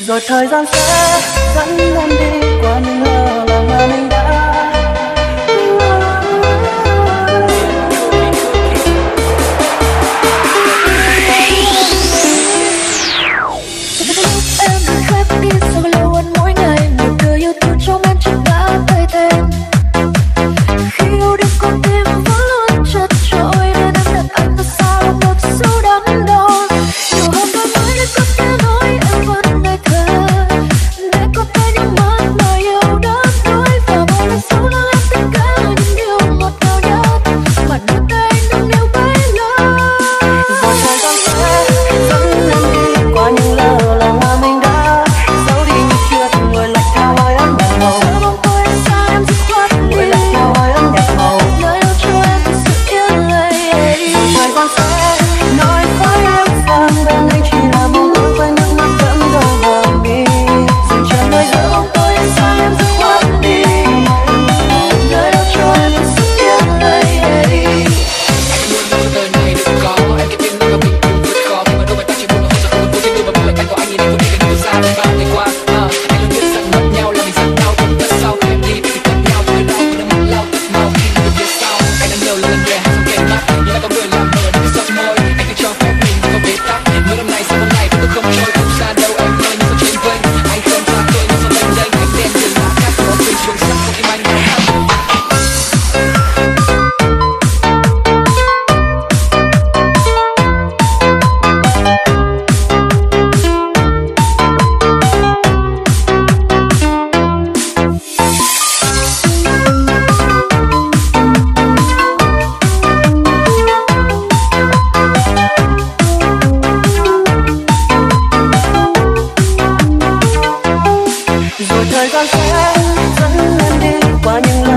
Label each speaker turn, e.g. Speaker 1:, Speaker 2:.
Speaker 1: Rồi thời gian sẽ dẫn em đi qua những lỡ làng mà mình đã.
Speaker 2: Em khép đi sau lâu anh mỗi ngày, một đời yêu thương trong em chẳng đã thay tên. Khi yêu đương con tim vẫn luôn chật chội, nên em đặt anh ra xa lòng ngược sâu đắn đo. Nhiều hôm đôi mới để có thể nói em vẫn ngây thơ, để có thể nhắm mắt mà yêu đắm đuối vào một lần sâu lắng em tất cả những điều ngọt ngào nhất mà đôi tay nâng niu bấy lâu.
Speaker 1: Rồi thời gian sẽ dẫn em đi qua những lỡ làng mà mình đã giấu đi như chưa từng ngồi lạnh theo hơi ấm nhạt màu.
Speaker 2: Giờ bóng tôi anh xa em dứt khoát đi,
Speaker 1: Ngồi lạnh theo hơi ấm nhạt màu.
Speaker 2: nơi đâu cho em thật sự yên lầy.
Speaker 1: Thời gian sẽ nói với em rằng bên anh chỉ là một lúc quanh nước mắt vẫn đổ vào mi. Dừng chân nơi giữa bóng tôi anh xa em dứt khoát đi,
Speaker 2: Nơi đâu cho em thật sự yên lầy.
Speaker 3: Luôn luôn đời này đừng có em cái tim mà mình cùng vượt khó mà đôi bàn tay chỉ muốn hôn rồi không muốn tin mà lại có anh nhìn em vui cái điều xa bao ngày qua. Anh luôn biết rằng mất nhau là mình rất đau nhưng tại sao em đi thì cần nhau từ đâu mà nước mắt lau tắt mau khi người phía sau anh đã nhiều lần kể không kể mắt nhưng lại có người làm mờ những giọt môi anh cứ cho phép mình có bế tắc mỗi năm nay sau mỗi ngày tôi không trôi không xa đâu em ơi nhưng trên vênh anh không xa tôi nhưng sau đây anh đen dừng lá cát có tình chuông sắc của tim anh.
Speaker 1: rồi thời gian sẽ dẫn em đi qua những